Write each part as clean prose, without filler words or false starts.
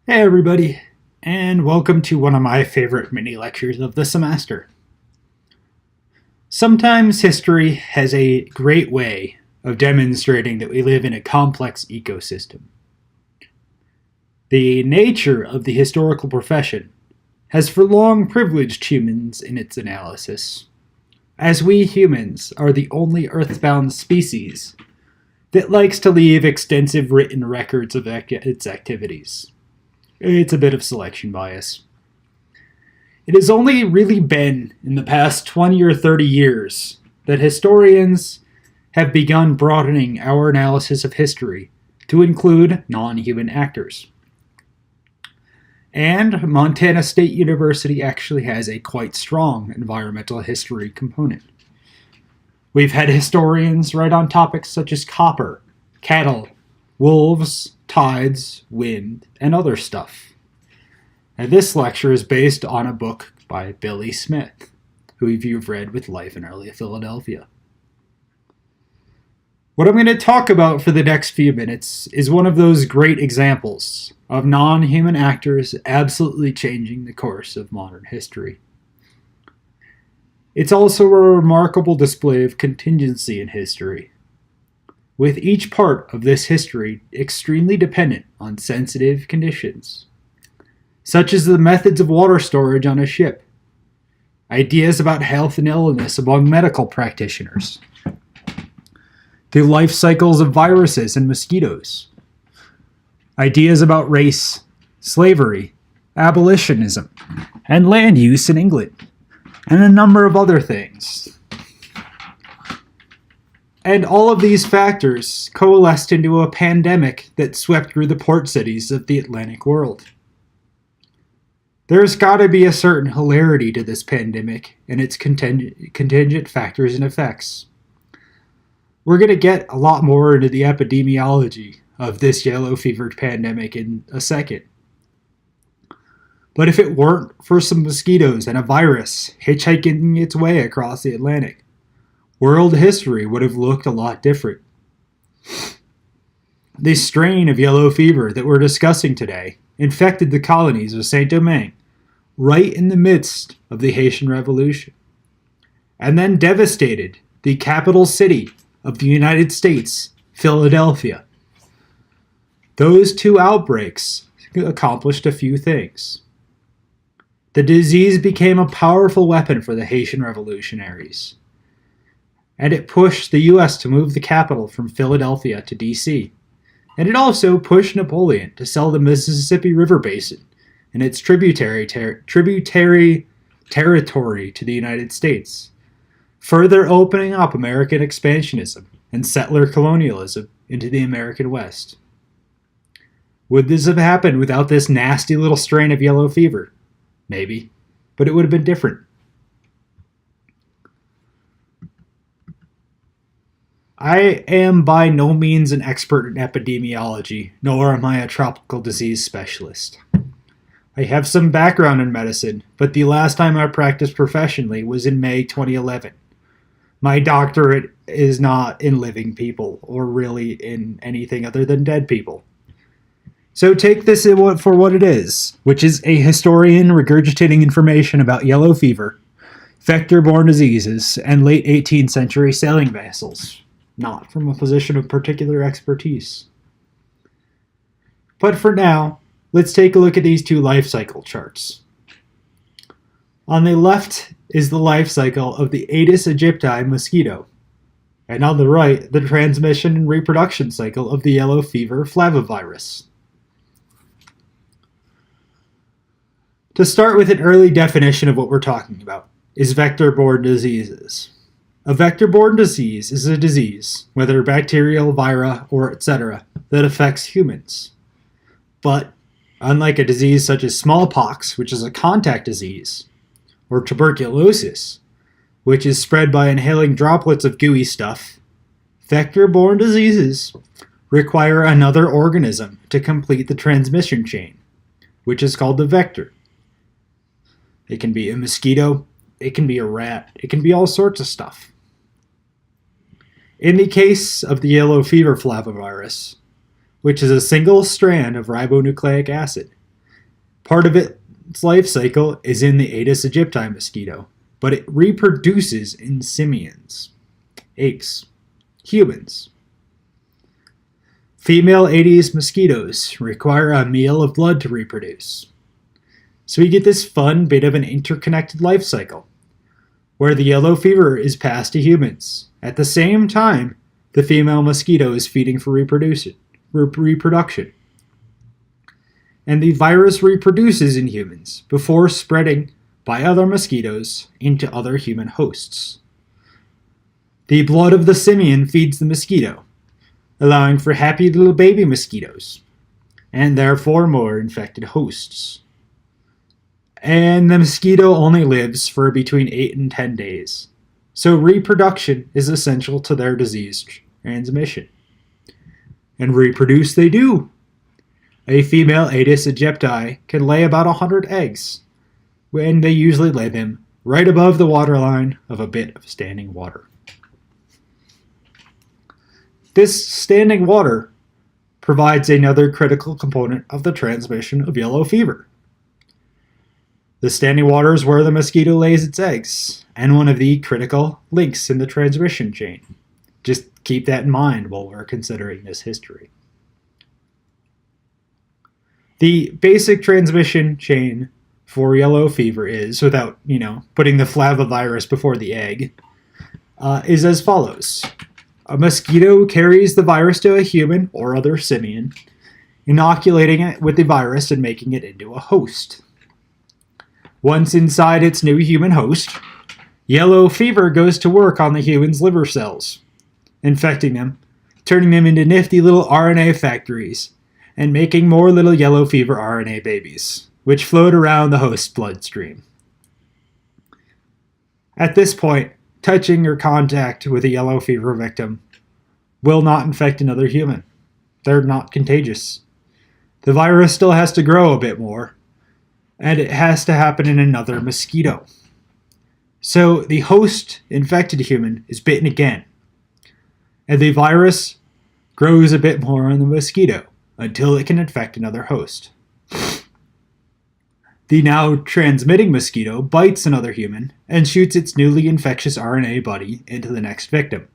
Hey everybody, and welcome to one of my favorite mini lectures of the semester. Sometimes history has a great way of demonstrating that we live in a complex ecosystem. The nature of the historical profession has for long privileged humans in its analysis, as we humans are the only earthbound species that likes to leave extensive written records of its activities. It's a bit of selection bias. It has only really been in the past 20 or 30 years that historians have begun broadening our analysis of history to include non-human actors. And Montana State University actually has a quite strong environmental history component. We've had historians write on topics such as copper, cattle, wolves, tides, wind, and other stuff. And this lecture is based on a book by Billy Smith, who you've read with Life in Early Philadelphia. What I'm going to talk about for the next few minutes is one of those great examples of non-human actors absolutely changing the course of modern history. It's also a remarkable display of contingency in history, with each part of this history extremely dependent on sensitive conditions, such as the methods of water storage on a ship, ideas about health and illness among medical practitioners, the life cycles of viruses and mosquitoes, ideas about race, slavery, abolitionism, and land use in England, and a number of other things. And all of these factors coalesced into a pandemic that swept through the port cities of the Atlantic world. There's got to be a certain hilarity to this pandemic and its contingent factors and effects. We're going to get a lot more into the epidemiology of this yellow fever pandemic in a second. But if it weren't for some mosquitoes and a virus hitchhiking its way across the Atlantic, world history would have looked a lot different. The strain of yellow fever that we're discussing today infected the colonies of Saint-Domingue right in the midst of the Haitian Revolution, and then devastated the capital city of the United States, Philadelphia. Those two outbreaks accomplished a few things. The disease became a powerful weapon for the Haitian revolutionaries, and it pushed the U.S. to move the capital from Philadelphia to D.C., and it also pushed Napoleon to sell the Mississippi River Basin and its tributary territory to the United States, further opening up American expansionism and settler colonialism into the American West. Would this have happened without this nasty little strain of yellow fever? Maybe, but it would have been different. I am by no means an expert in epidemiology, nor am I a tropical disease specialist. I have some background in medicine, but the last time I practiced professionally was in May 2011. My doctorate is not in living people, or really in anything other than dead people. So take this for what it is, which is a historian regurgitating information about yellow fever, vector-borne diseases, and late 18th century sailing vessels, not from a position of particular expertise. But for now, let's take a look at these two life cycle charts. On the left is the life cycle of the Aedes aegypti mosquito, and on the right, the transmission and reproduction cycle of the yellow fever flavivirus. To start with an early definition of what we're talking about, is vector-borne diseases. A vector-borne disease is a disease, whether bacterial, vira, or etc., that affects humans. But, unlike a disease such as smallpox, which is a contact disease, or tuberculosis, which is spread by inhaling droplets of gooey stuff, vector-borne diseases require another organism to complete the transmission chain, which is called the vector. It can be a mosquito, it can be a rat, it can be all sorts of stuff. In the case of the yellow fever flavivirus, which is a single strand of ribonucleic acid, Part of its life cycle is in the Aedes aegypti mosquito, but it reproduces in simians, apes, humans. Female Aedes mosquitoes require a meal of blood to reproduce. So we get this fun bit of an interconnected life cycle, where the yellow fever is passed to humans. At the same time, the female mosquito is feeding for reproduction. And the virus reproduces in humans before spreading by other mosquitoes into other human hosts. The blood of the simian feeds the mosquito, allowing for happy little baby mosquitoes, and therefore more infected hosts. And the mosquito only lives for between 8 and 10 days, so reproduction is essential to their disease transmission. And reproduce they do. A female Aedes aegypti can lay about 100 eggs, and they usually lay them right above the waterline of a bit of standing water. This standing water provides another critical component of the transmission of yellow fever. The standing water is where the mosquito lays its eggs, and one of the critical links in the transmission chain. Just keep that in mind while we're considering this history. The basic transmission chain for yellow fever is, without, putting the flavivirus before the egg, is as follows. A mosquito carries the virus to a human or other simian, inoculating it with the virus and making it into a host. Once inside its new human host, yellow fever goes to work on the human's liver cells, infecting them, turning them into nifty little RNA factories, and making more little yellow fever RNA babies, which float around the host's bloodstream. At this point, touching or contact with a yellow fever victim will not infect another human. They're not contagious. The virus still has to grow a bit more, and it has to happen in another mosquito. So the host infected human is bitten again, and the virus grows a bit more on the mosquito until it can infect another host. The now transmitting mosquito bites another human and shoots its newly infectious RNA buddy into the next victim.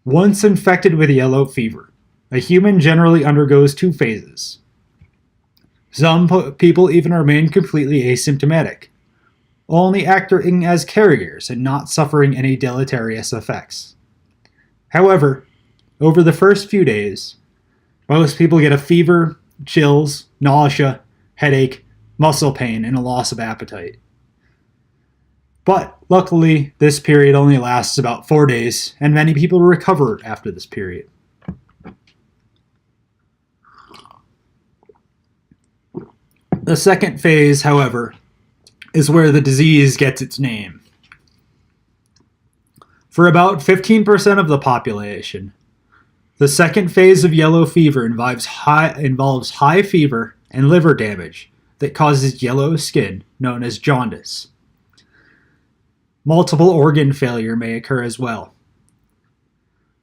Once infected with yellow fever, a human generally undergoes 2 phases. Some people even remain completely asymptomatic, only acting as carriers and not suffering any deleterious effects. However, over the first few days, most people get a fever, chills, nausea, headache, muscle pain, and a loss of appetite. But luckily, this period only lasts about 4 days, and many people recover after this period. The second phase, however, is where the disease gets its name. For about 15% of the population, the second phase of yellow fever involves high fever and liver damage that causes yellow skin, known as jaundice. Multiple organ failure may occur as well.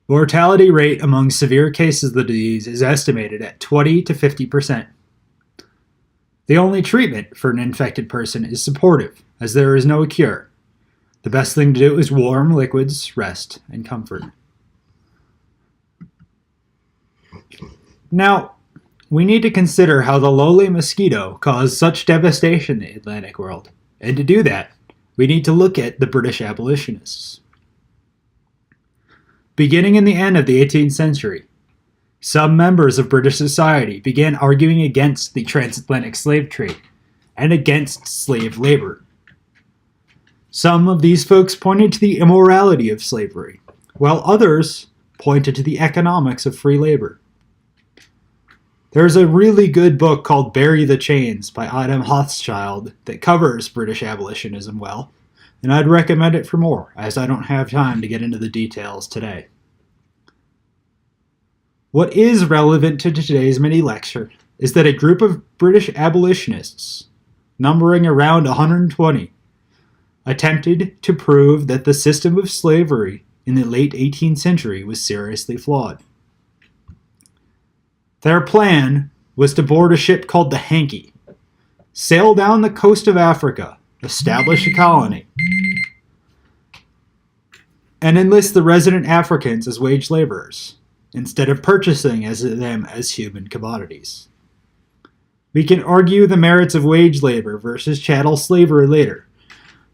Mortality rate among severe cases of the disease is estimated at 20 to 50%. The only treatment for an infected person is supportive, as there is no cure. The best thing to do is warm liquids, rest, and comfort. Now, we need to consider how the lowly mosquito caused such devastation in the Atlantic world. And to do that, we need to look at the British abolitionists. Beginning in the end of the 18th century, some members of British society began arguing against the transatlantic slave trade and against slave labor. Some of these folks pointed to the immorality of slavery, while others pointed to the economics of free labor. There's a really good book called Bury the Chains by Adam Hochschild that covers British abolitionism well, and I'd recommend it for more, as I don't have time to get into the details today. What is relevant to today's mini-lecture is that a group of British abolitionists, numbering around 120, attempted to prove that the system of slavery in the late 18th century was seriously flawed. Their plan was to board a ship called the Hankey, sail down the coast of Africa, establish a colony, and enlist the resident Africans as wage laborers, instead of purchasing them as human commodities. We can argue the merits of wage labor versus chattel slavery later,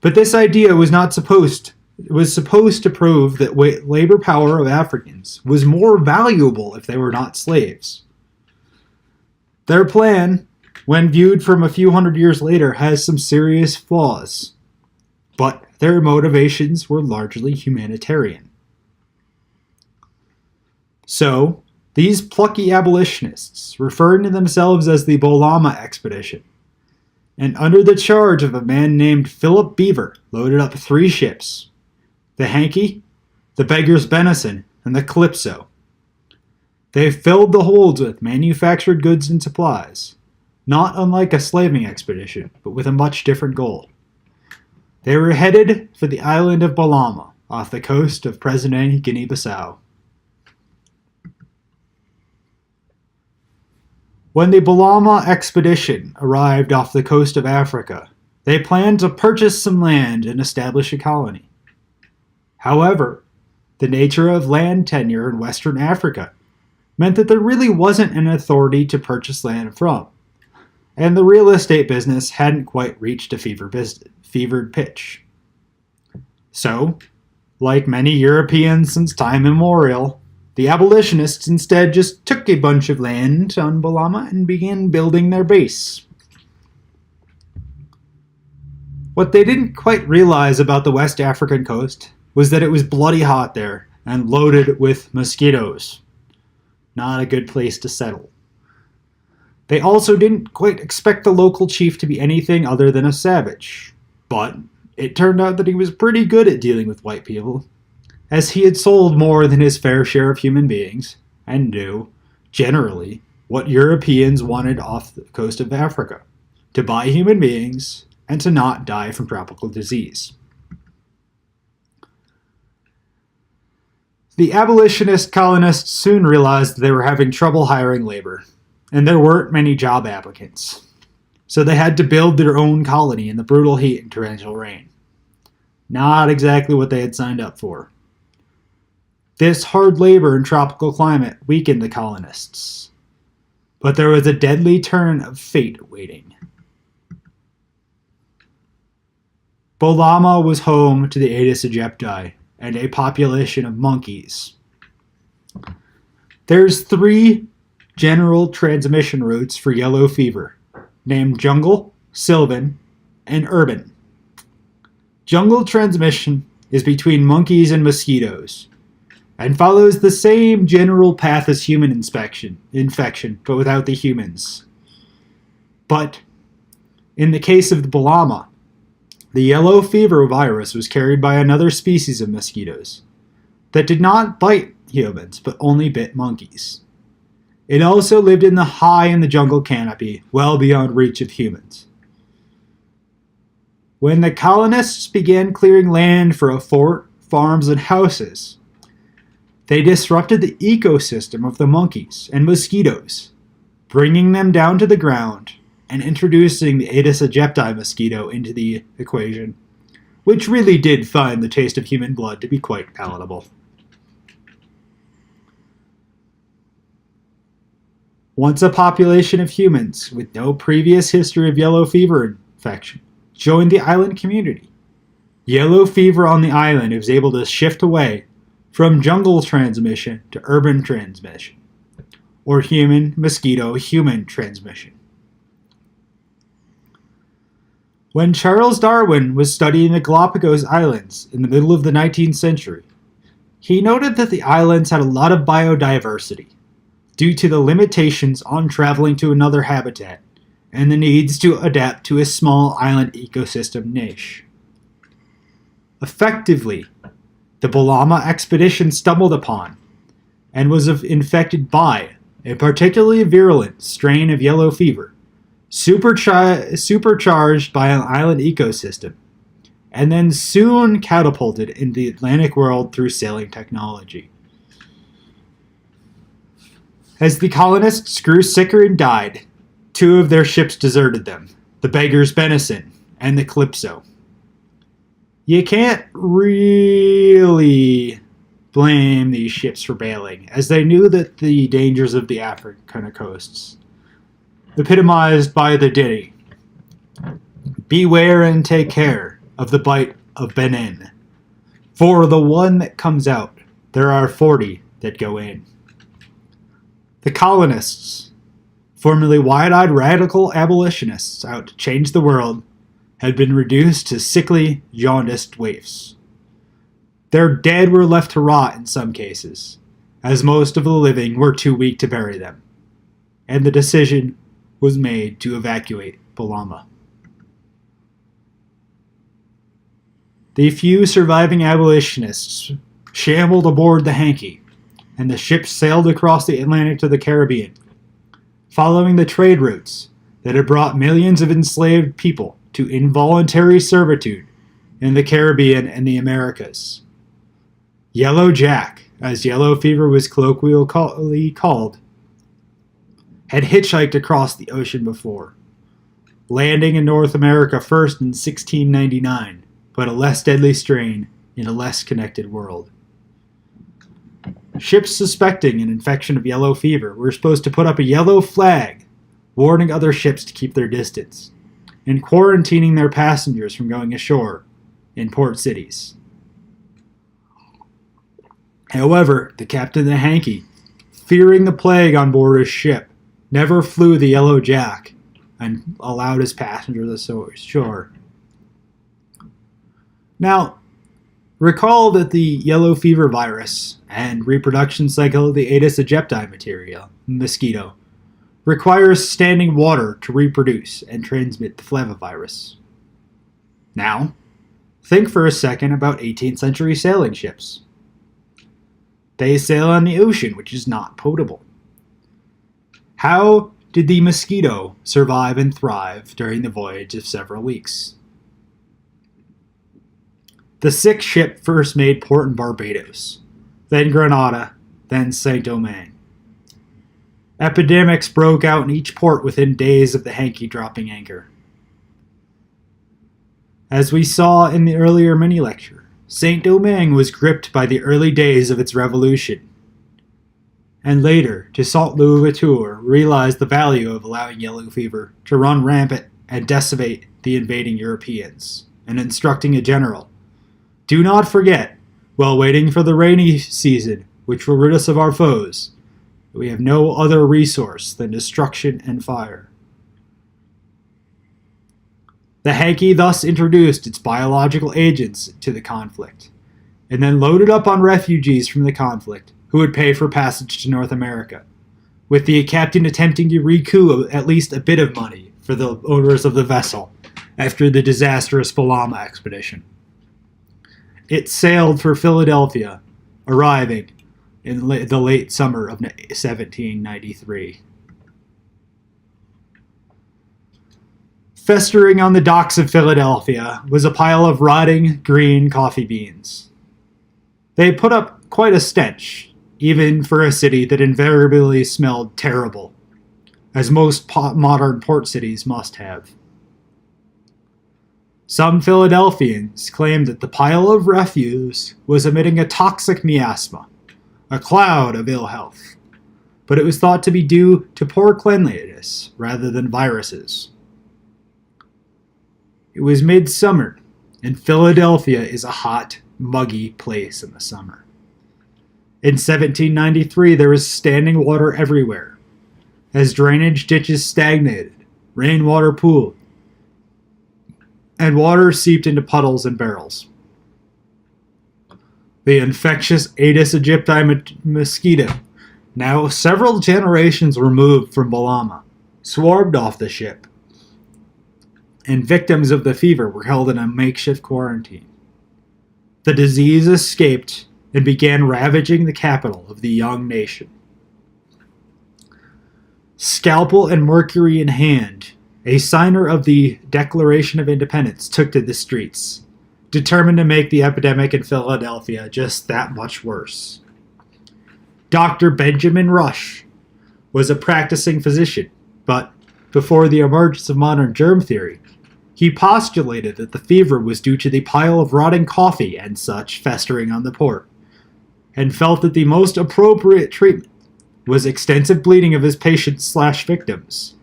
but this idea was supposed to prove that labor power of Africans was more valuable if they were not slaves. Their plan, when viewed from a few hundred years later, has some serious flaws, but their motivations were largely humanitarian. So, these plucky abolitionists, referring to themselves as the Bolama Expedition, and under the charge of a man named Philip Beaver, loaded up 3 ships, the Hankey, the Beggar's Benison, and the Calypso. They filled the holds with manufactured goods and supplies, not unlike a slaving expedition, but with a much different goal. They were headed for the island of Bolama, off the coast of present-day Guinea-Bissau. When the Bolama expedition arrived off the coast of Africa, they planned to purchase some land and establish a colony. However, the nature of land tenure in Western Africa meant that there really wasn't an authority to purchase land from, and the real estate business hadn't quite reached a fevered pitch. So, like many Europeans since time immemorial, the abolitionists instead just took a bunch of land on Bolama and began building their base. What they didn't quite realize about the West African coast was that it was bloody hot there and loaded with mosquitoes. Not a good place to settle. They also didn't quite expect the local chief to be anything other than a savage, but it turned out that he was pretty good at dealing with white people, as he had sold more than his fair share of human beings, and knew, generally, what Europeans wanted off the coast of Africa: to buy human beings and to not die from tropical disease. The abolitionist colonists soon realized they were having trouble hiring labor, and there weren't many job applicants, so they had to build their own colony in the brutal heat and torrential rain. Not exactly what they had signed up for. This hard labor and tropical climate weakened the colonists, but there was a deadly turn of fate waiting. Bolama was home to the Aedes aegypti and a population of monkeys. There's 3 general transmission routes for yellow fever, named jungle, sylvan, and urban. Jungle transmission is between monkeys and mosquitoes, and follows the same general path as human infection, but without the humans. But, in the case of the Bolama, the yellow fever virus was carried by another species of mosquitoes that did not bite humans, but only bit monkeys. It also lived high in the jungle canopy, well beyond reach of humans. When the colonists began clearing land for a fort, farms, and houses, they disrupted the ecosystem of the monkeys and mosquitoes, bringing them down to the ground and introducing the Aedes aegypti mosquito into the equation, which really did find the taste of human blood to be quite palatable. Once a population of humans with no previous history of yellow fever infection joined the island community, yellow fever on the island was able to shift away from jungle transmission to urban transmission, or human-mosquito-human transmission. When Charles Darwin was studying the Galapagos Islands in the middle of the 19th century, he noted that the islands had a lot of biodiversity due to the limitations on traveling to another habitat and the needs to adapt to a small island ecosystem niche. Effectively, the Bolama expedition stumbled upon and was infected by a particularly virulent strain of yellow fever, supercharged by an island ecosystem, and then soon catapulted into the Atlantic world through sailing technology. As the colonists grew sicker and died, two of their ships deserted them, the Beggar's Benison and the Calypso. You can't really blame these ships for bailing, as they knew that the dangers of the African coasts, epitomized by the ditty, "Beware and take care of the bite of Benin. For the one that comes out, there are 40 that go in." The colonists, formerly wide-eyed radical abolitionists out to change the world, had been reduced to sickly, jaundiced waifs. Their dead were left to rot in some cases, as most of the living were too weak to bury them, and the decision was made to evacuate Bolama. The few surviving abolitionists shambled aboard the Hankey, and the ship sailed across the Atlantic to the Caribbean, following the trade routes that had brought millions of enslaved people to involuntary servitude in the Caribbean and the Americas. Yellow Jack, as yellow fever was colloquially called, had hitchhiked across the ocean before, landing in North America first in 1699, but a less deadly strain in a less connected world. Ships suspecting an infection of yellow fever were supposed to put up a yellow flag, warning other ships to keep their distance, and quarantining their passengers from going ashore in port cities. However, the captain of the Hankey, fearing the plague on board his ship, never flew the Yellow Jack and allowed his passengers ashore. Now, recall that the yellow fever virus and reproduction cycle of the Aedes aegypti mosquito requires standing water to reproduce and transmit the flavivirus. Now, think for a second about 18th century sailing ships. They sail on the ocean, which is not potable. How did the mosquito survive and thrive during the voyage of several weeks? The sick ship first made port in Barbados, then Grenada, then Saint-Domingue. Epidemics broke out in each port within days of the Hankey dropping anchor. As we saw in the earlier mini-lecture, Saint-Domingue was gripped by the early days of its revolution, and later Toussaint Louverture realized the value of allowing yellow fever to run rampant and decimate the invading Europeans, and instructing a general, "Do not forget, while waiting for the rainy season, which will rid us of our foes, we have no other resource than destruction and fire." The Hankey thus introduced its biological agents to the conflict, and then loaded up on refugees from the conflict who would pay for passage to North America, with the captain attempting to recoup at least a bit of money for the owners of the vessel after the disastrous Bolama expedition. It sailed for Philadelphia, arriving in the late summer of 1793. Festering on the docks of Philadelphia was a pile of rotting green coffee beans. They put up quite a stench, even for a city that invariably smelled terrible, as most modern port cities must have. Some Philadelphians claimed that the pile of refuse was emitting a toxic miasma, a cloud of ill health, but it was thought to be due to poor cleanliness rather than viruses. It was midsummer, and Philadelphia is a hot, muggy place in the summer. In 1793, there was standing water everywhere, as drainage ditches stagnated, rainwater pooled, and water seeped into puddles and barrels. The infectious Aedes aegypti mosquito, now several generations removed from Bolama, swarmed off the ship, and victims of the fever were held in a makeshift quarantine. The disease escaped and began ravaging the capital of the young nation. Scalpel and mercury in hand, a signer of the Declaration of Independence took to the streets, determined to make the epidemic in Philadelphia just that much worse. Dr. Benjamin Rush, was a practicing physician, but before the emergence of modern germ theory, he postulated that the fever was due to the pile of rotting coffee and such festering on the port, and felt that the most appropriate treatment was extensive bleeding of his patients/victims,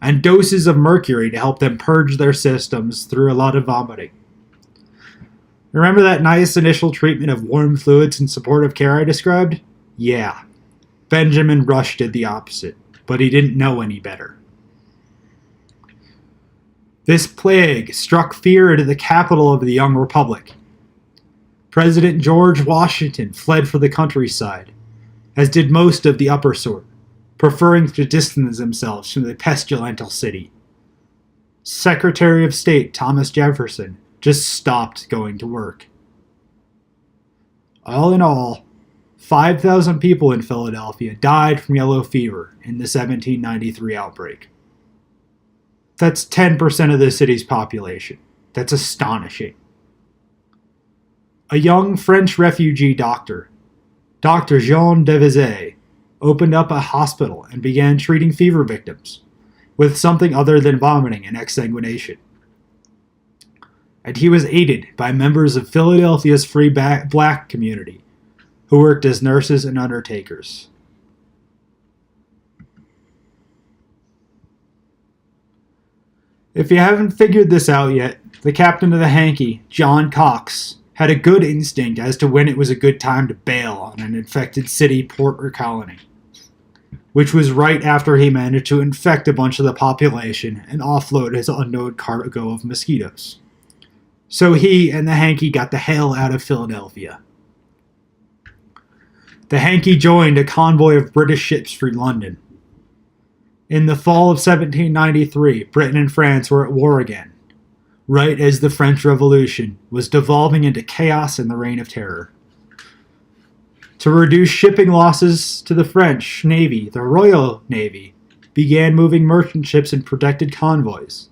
and doses of mercury to help them purge their systems through a lot of vomiting. Remember that nice initial treatment of warm fluids and supportive care I described? Yeah. Benjamin Rush did the opposite, but he didn't know any better. This plague struck fear into the capital of the young republic. President George Washington fled for the countryside, as did most of the upper sort, preferring to distance themselves from the pestilential city. Secretary of State Thomas Jefferson just stopped going to work. All in all, 5,000 people in Philadelphia died from yellow fever in the 1793 outbreak. That's 10% of the city's population. That's astonishing. A young French refugee doctor, Dr. Jean Devezet, opened up a hospital and began treating fever victims with something other than vomiting and exsanguination. And he was aided by members of Philadelphia's free black community who worked as nurses and undertakers. If you haven't figured this out yet, the captain of the Hankey, John Cox, had a good instinct as to when it was a good time to bail on an infected city, port, or colony, which was right after he managed to infect a bunch of the population and offload his unknown cargo of mosquitoes. So he and the Hankey got the hell out of Philadelphia. The Hankey joined a convoy of British ships for London. In the fall of 1793, Britain and France were at war again, right as the French Revolution was devolving into chaos and the Reign of Terror. To reduce shipping losses to the French Navy, the Royal Navy began moving merchant ships in protected convoys,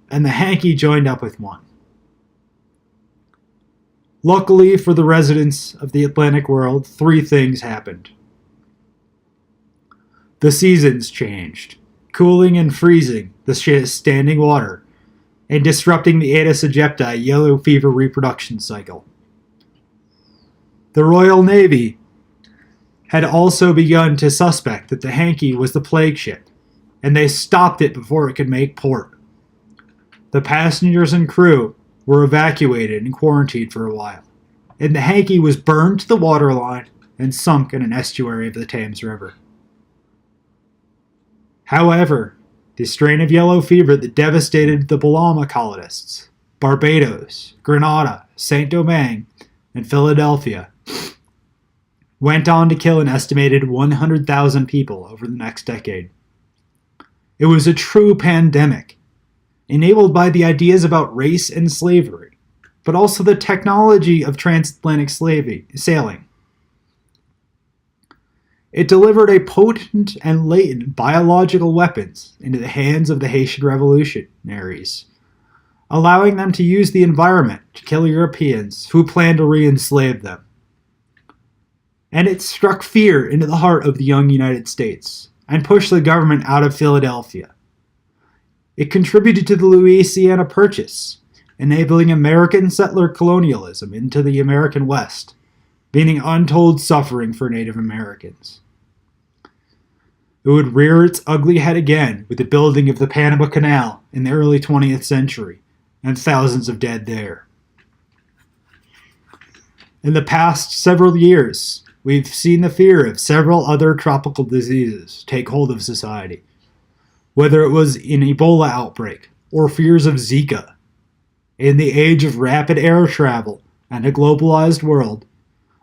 and the Hankey joined up with one. Luckily for the residents of the Atlantic world, three things happened. The seasons changed, cooling and freezing the standing water, and disrupting the Aedes aegypti yellow fever reproduction cycle. The Royal Navy had also begun to suspect that the Hankey was the plague ship, and they stopped it before it could make port. The passengers and crew were evacuated and quarantined for a while, and the Hankey was burned to the waterline and sunk in an estuary of the Thames River. However, the strain of yellow fever that devastated the Bahama colonists, Barbados, Grenada, Saint-Domingue, and Philadelphia, went on to kill an estimated 100,000 people over the next decade. It was a true pandemic, enabled by the ideas about race and slavery, but also the technology of transatlantic sailing. It delivered a potent and latent biological weapons into the hands of the Haitian revolutionaries, allowing them to use the environment to kill Europeans who planned to re-enslave them. And it struck fear into the heart of the young United States and pushed the government out of Philadelphia. It contributed to the Louisiana Purchase, enabling American settler colonialism into the American West, meaning untold suffering for Native Americans. It would rear its ugly head again with the building of the Panama Canal in the early 20th century, and thousands of dead there. In the past several years, we've seen the fear of several other tropical diseases take hold of society, whether it was an Ebola outbreak or fears of Zika. In the age of rapid air travel and a globalized world,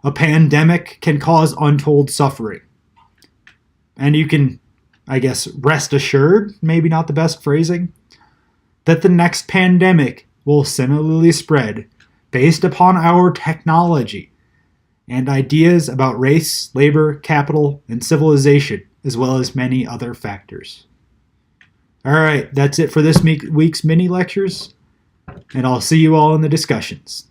a pandemic can cause untold suffering. And you can, I guess, rest assured, maybe not the best phrasing, that the next pandemic will similarly spread based upon our technology and ideas about race, labor, capital, and civilization, as well as many other factors. Alright, that's it for this week's mini lectures, and I'll see you all in the discussions.